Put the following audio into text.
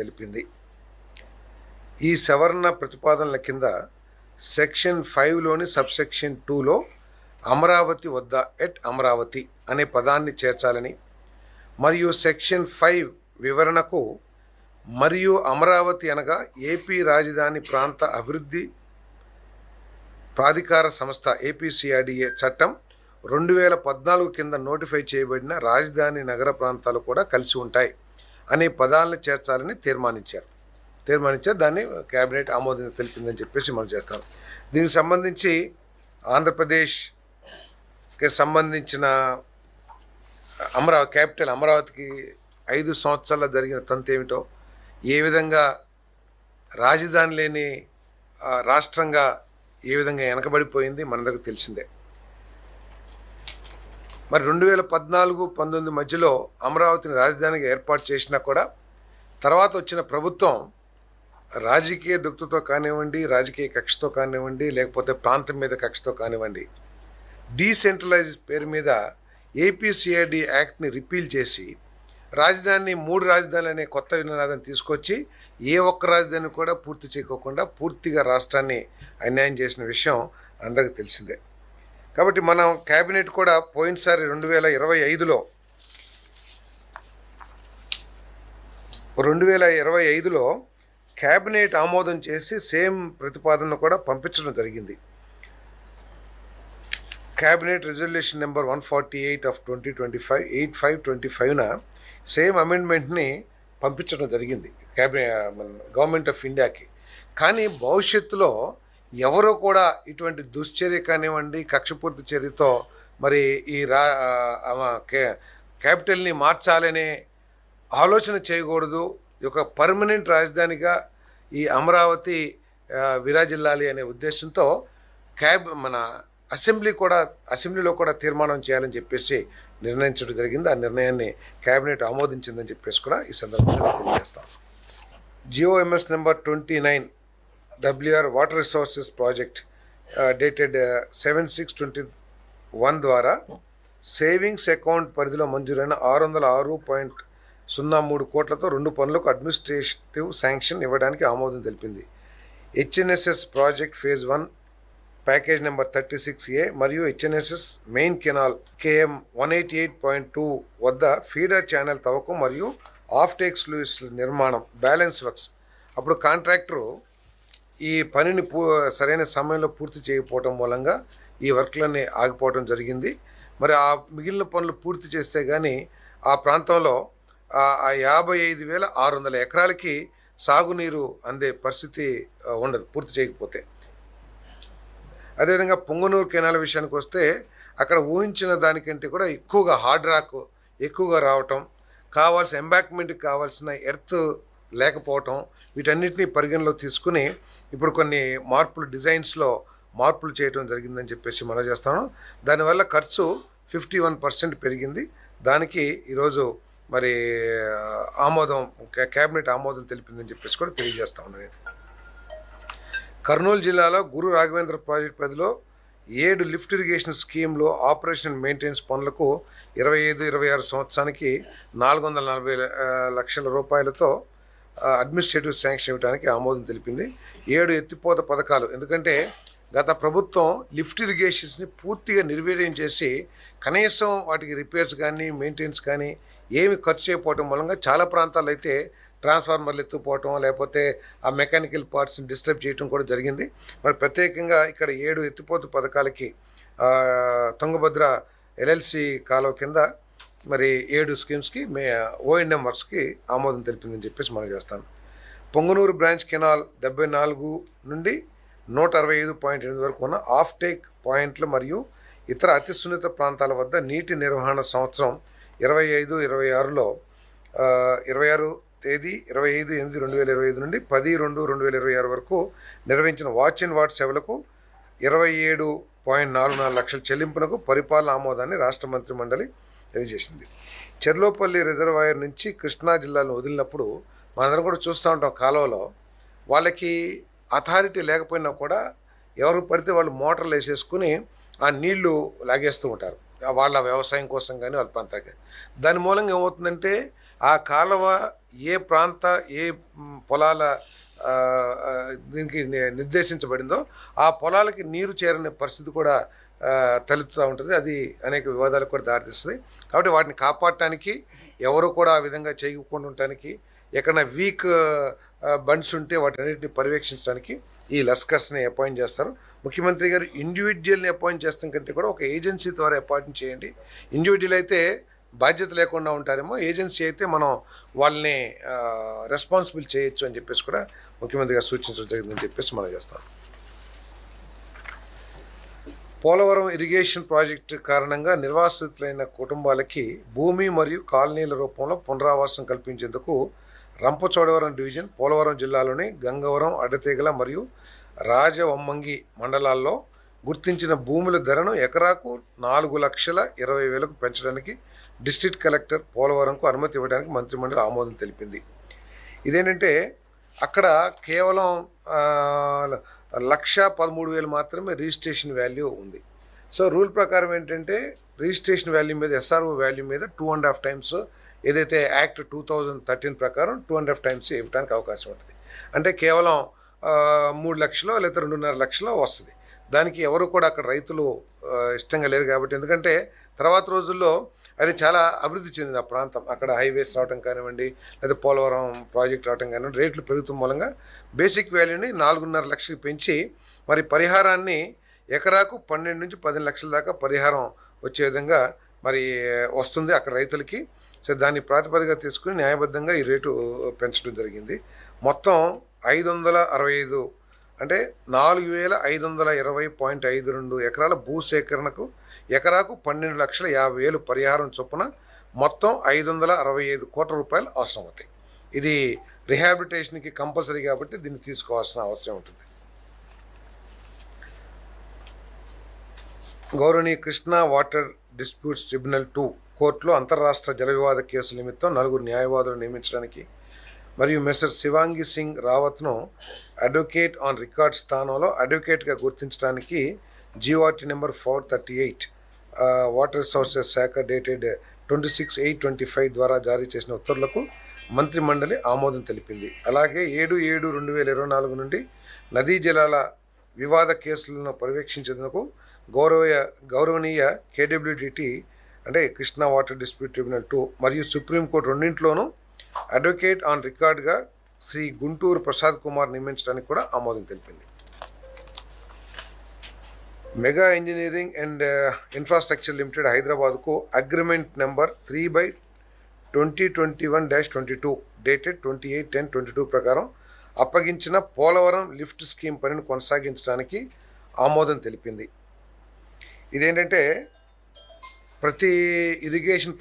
తెలిపింది. ఈ సవరణ ప్రతిపాదనల కింద సెక్షన్ 5లోని సబ్సెక్షన్ 2లో అమరావతి వద్ద అమరావతి అనే పదాన్ని చేర్చాలని మరియు సెక్షన్ 5 వివరణకు మరియు అమరావతి అనగా ఏపీ రాజధాని ప్రాంత అభివృద్ధి ప్రాధికార సంస్థ ఏపీసీఆర్డీఏ చట్టం 2014 కింద నోటిఫై చేయబడిన రాజధాని నగర ప్రాంతాలు కూడా కలిసి ఉంటాయి అనే పదాలను చేర్చాలని తీర్మానించారు. దాన్ని కేబినెట్ ఆమోదం తెలిపిందని చెప్పేసి మనం చేస్తాం. దీనికి సంబంధించి ఆంధ్రప్రదేశ్కి సంబంధించిన క్యాపిటల్ అమరావతికి 5 సంవత్సరాల్లో జరిగిన తంతు ఏమిటో, ఏ విధంగా రాజధాని లేని రాష్ట్రంగా ఏ విధంగా వెనకబడిపోయింది మనందరికీ తెలిసిందే. మరి 2014-19 మధ్యలో అమరావతిని రాజధానిగా ఏర్పాటు చేసినా కూడా తర్వాత వచ్చిన ప్రభుత్వం రాజకీయ దుక్తతో కానివ్వండి, రాజకీయ కక్షతో కానివ్వండి, లేకపోతే ప్రాంతం మీద కక్షతో కానివ్వండి, డీసెంట్రలైజ్ పేరు మీద ఏపీసీఆర్డీ యాక్ట్ని రిపీల్ చేసి రాజధాని 3 రాజధానులు అనే కొత్త నినాదం తీసుకొచ్చి ఏ ఒక్క రాజధాని కూడా పూర్తి చేయకోకుండా పూర్తిగా రాష్ట్రాన్ని అన్యాయం చేసిన విషయం అందరికీ తెలిసిందే. కాబట్టి మనం క్యాబినెట్ కూడా పోయినసారి 2025లో క్యాబినెట్ ఆమోదం చేసి సేమ్ ప్రతిపాదన కూడా పంపించడం జరిగింది. క్యాబినెట్ రిజల్యూషన్ నెంబర్ 148 ఆఫ్ 2025 8525న సేమ్ అమెండ్మెంట్ని పంపించడం జరిగింది గవర్నమెంట్ ఆఫ్ ఇండియాకి. కానీ భవిష్యత్తులో ఎవరో కూడా ఇటువంటి దుశ్చర్య కానివ్వండి, కక్షపూర్తి చర్యతో మరి ఈ క్యాపిటల్ని మార్చాలనే ఆలోచన చేయకూడదు. ఒక పర్మనెంట్ రాజధానిగా ఈ అమరావతి విరాజిల్లాలి అనే ఉద్దేశంతో మన అసెంబ్లీలో కూడా తీర్మానం చేయాలని చెప్పేసి నిర్ణయించడం జరిగింది. ఆ నిర్ణయాన్ని క్యాబినెట్ ఆమోదించిందని చెప్పేసి కూడా ఈ సందర్భంగా తెలియజేస్తాం. GOMS number 29 WR water resources project dated 7/6/21 ద్వారా సేవింగ్స్ అకౌంట్ పరిధిలో మంజూరైన 606.03 కోట్లతో 2 పనులకు అడ్మినిస్ట్రేటివ్ శాంక్షన్ ఇవ్వడానికి ఆమోదం తెలిపింది. HNSS project phase 1 package number 36A మరియు HNSS మెయిన్ కెనాల్ KM 188.2 వద్ద ఫీడర్ ఛానల్ తవ్వకం మరియు ఆఫ్టేక్ స్లూయిస్ల నిర్మాణం బ్యాలెన్స్ వర్క్స్. అప్పుడు కాంట్రాక్టరు ఈ పనిని సరైన సమయంలో పూర్తి చేయకపోవటం మూలంగా ఈ వర్క్లన్నీ ఆగిపోవడం జరిగింది. మరి ఆ మిగిలిన పనులు పూర్తి చేస్తే కానీ ఆ ప్రాంతంలో 55,600 ఎకరాలకి సాగునీరు అందే పరిస్థితి ఉండదు పూర్తి చేయకపోతే. అదేవిధంగా పొంగనూరు కెనాల్ విషయానికి వస్తే అక్కడ ఊహించిన దానికంటే కూడా ఎక్కువగా హార్డ్ రాక్ ఎక్కువగా రావటం, కావాల్సిన ఎంబాక్మెంట్కి కావాల్సిన ఎర్త్ లేకపోవటం, వీటన్నిటిని పరిగణలో తీసుకుని ఇప్పుడు కొన్ని డిజైన్స్లో మార్పులు చేయడం జరిగిందని చెప్పేసి మనం చేస్తాను. దానివల్ల ఖర్చు 51% పెరిగింది. దానికి ఈరోజు మరి క్యాబినెట్ ఆమోదం తెలిపిందని చెప్పేసి కూడా తెలియజేస్తా ఉన్నాను. కర్నూలు జిల్లాలో గురు రాఘవేంద్ర ప్రాజెక్ట్ పరిధిలో 7 లిఫ్ట్ ఇరిగేషన్ స్కీమ్లో ఆపరేషన్ మెయింటెనెన్స్ పనులకు 25-26 సంవత్సరానికి 440 లక్షల రూపాయలతో అడ్మినిస్ట్రేటివ్ శాంక్షన్ ఇవ్వడానికి ఆమోదం తెలిపింది. 7 ఎత్తిపోత పథకాలు, ఎందుకంటే గత ప్రభుత్వం లిఫ్ట్ ఇరిగేషన్స్ని పూర్తిగా నిర్వీర్యం చేసి కనీసం వాటికి రిపేర్స్ కానీ మెయింటెనెన్స్ కానీ ఏమి ఖర్చు చేయకపోవటం మూలంగా చాలా ప్రాంతాల్లో అయితే ట్రాన్స్ఫార్మర్లు ఎత్తుకుపోవటం లేకపోతే ఆ మెకానికల్ పార్ట్స్ని డిస్టర్బ్ చేయడం కూడా జరిగింది. మరి ప్రత్యేకంగా ఇక్కడ 7 ఎత్తిపోత పథకాలకి తుంగభద్ర LLC కాలువ కింద మరి 7 స్కీమ్స్కి O&M వర్క్స్కి ఆమోదం తెలిపిందని చెప్పేసి మనం చేస్తాం. పొంగనూరు బ్రాంచ్ కెనాల్ 74 నుండి 165.8 వరకు ఉన్న ఆఫ్ టేక్ పాయింట్లు మరియు ఇతర అతి సున్నిత ప్రాంతాల వద్ద నీటి నిర్వహణ సంవత్సరం 25-26లో 26 తేదీ 25/8/2025 నుండి 10/2/2026 వరకు నిర్వహించిన వాచ్ అండ్ వార్డ్ సేవలకు 27.44 లక్షల చెల్లింపునకు పరిపాలన ఆమోదాన్ని రాష్ట్ర మంత్రి మండలి తెలియజేసింది. చెర్లోపల్లి రిజర్వాయర్ నుంచి కృష్ణా జిల్లాను వదిలినప్పుడు మనందరం కూడా చూస్తూ ఉంటాం, కాలువలో వాళ్ళకి అథారిటీ లేకపోయినా కూడా ఎవరు పడితే వాళ్ళు మోటార్లు వేసేసుకుని ఆ నీళ్లు లాగేస్తూ ఉంటారు వాళ్ళ వ్యవసాయం కోసం కానీ వాళ్ళ ప్రాంతానికి. దాని మూలంగా ఏమవుతుందంటే ఆ కాలువ ఏ ప్రాంత ఏ పొలాల ఆ, ఆ, దీనికి నిర్దేశించబడిందో ఆ పొలాలకి నీరు చేరని పరిస్థితి కూడా తలెత్తుతూ ఉంటుంది. అది అనేక వివాదాలకు కూడా దారితీస్తుంది. కాబట్టి వాటిని కాపాడటానికి ఎవరు కూడా ఆ విధంగా చేయకుండా ఉండటానికి, ఎక్కడైనా వీక్ బండ్స్ ఉంటే వాటిన్నిటిని పర్యవేక్షించడానికి ఈ లస్కర్స్ని అపాయింట్ చేస్తారు. ముఖ్యమంత్రి గారు ఇండివిజువల్ని అపాయింట్ చేస్తాం కంటే కూడా ఒక ఏజెన్సీ ద్వారా అపాయింట్ చేయండి. ఇండివిజువల్ అయితే బాధ్యత లేకుండా ఉంటారేమో, ఏజెన్సీ అయితే మనం వాళ్ళని రెస్పాన్సిబుల్ చేయొచ్చు అని చెప్పేసి కూడా ముఖ్యమంత్రి గారు సూచించడం జరిగిందని చెప్పేసి మనం చేస్తాం. పోలవరం ఇరిగేషన్ ప్రాజెక్టు కారణంగా నిర్వాసితులైన కుటుంబాలకి భూమి మరియు కాలనీల రూపంలో పునరావాసం కల్పించేందుకు రంపచోడవరం డివిజన్ పోలవరం జిల్లాలోని గంగవరం, అడ్డతీగల మరియు రాజవమ్మంగి మండలాల్లో గుర్తించిన భూముల ధరను ఎకరాకు 4,20,000 పెంచడానికి డిస్ట్రిక్ట్ కలెక్టర్ పోలవరంకు అనుమతి ఇవ్వడానికి మంత్రిమండలి ఆమోదం తెలిపింది. ఇదేంటంటే అక్కడ కేవలం 1,13,000 మాత్రమే రిజిస్ట్రేషన్ వాల్యూ ఉంది. సో రూల్ ప్రకారం ఏంటంటే రిజిస్ట్రేషన్ వాల్యూ మీద, ఎస్ఆర్ఓ వాల్యూ మీద 2.5 టైమ్స్ ఏదైతే యాక్ట్ 2013 ప్రకారం 2.5 టైమ్స్ ఇవ్వడానికి అవకాశం ఉంటుంది. అంటే కేవలం 3 లక్షలు లేదా 2.5 లక్షలు వస్తుంది. దానికి ఎవరు కూడా అక్కడ రైతులు ఇష్టంగా లేరు. కాబట్టి ఎందుకంటే తర్వాత రోజుల్లో అది చాలా అభివృద్ధి చెందింది ఆ ప్రాంతం. అక్కడ హైవేస్ రావడం కానివ్వండి, లేదా పోలవరం ప్రాజెక్ట్ రావడం కానివ్వండి, రేట్లు పెరుగుతున్న మూలంగా బేసిక్ వాల్యూని 4.5 లక్షలకు పెంచి మరి పరిహారాన్ని ఎకరాకు 12 నుంచి 15 లక్షల దాకా పరిహారం వచ్చే విధంగా మరి వస్తుంది అక్కడ రైతులకి. సో దాన్ని ప్రాతిపదికగా తీసుకుని న్యాయబద్ధంగా ఈ రేటు పెంచడం జరిగింది. మొత్తం 565 అంటే 4,520.52 ఎకరాల భూసేకరణకు ఎకరాకు 12,50,000 పరిహారం చొప్పున మొత్తం 565 కోట్ల రూపాయలు అవసరం అవుతాయి. ఇది రిహాబిలిటేషన్కి కంపల్సరీ కాబట్టి దీన్ని తీసుకోవాల్సిన అవసరం ఉంటుంది. గౌరవనీయ కృష్ణా వాటర్ డిస్ప్యూట్స్ ట్రిబ్యునల్ 2 కోర్టులో అంతర్రాష్ట్ర జల వివాద కేసు నిమిత్తం 4 న్యాయవాదులు నియమించడానికి మరియు మెసర్ శివాంగి సింగ్ రావత్ను అడ్వకేట్ ఆన్ రికార్డ్ స్థానంలో అడ్వకేట్గా గుర్తించడానికి జీఓఆర్టీ నెంబర్ 438 వాటర్ రిసోర్సెస్ శాఖ డేటెడ్ 26/8/25 ద్వారా జారీ చేసిన ఉత్తర్వులకు మంత్రి మండలి ఆమోదం తెలిపింది. అలాగే 7/7/2024 నుండి నదీ జలాల వివాద కేసులను పర్యవేక్షించేందుకు గౌరవనీయ కేడబ్ల్యూడిటి అంటే కృష్ణా వాటర్ డిస్ప్యూట్ ట్రిబ్యునల్ 2 మరియు సుప్రీంకోర్టు రెండింటిలోనూ అడ్వకేట్ ఆన్ రికార్డ్గా శ్రీ గుంటూరు ప్రసాద్ కుమార్ నియమించడానికి కూడా ఆమోదం తెలిపింది. Mega engineering and infrastructure limited హైదరాబాద్కు అగ్రిమెంట్ నెంబర్ 3/2021-22 డేటెడ్ 28/10/22 ప్రకారం అప్పగించిన పోలవరం లిఫ్ట్ స్కీమ్ పనిని కొనసాగించడానికి ఆమోదం తెలిపింది. ఇదేంటంటే ప్రతి ఇరిగేషన్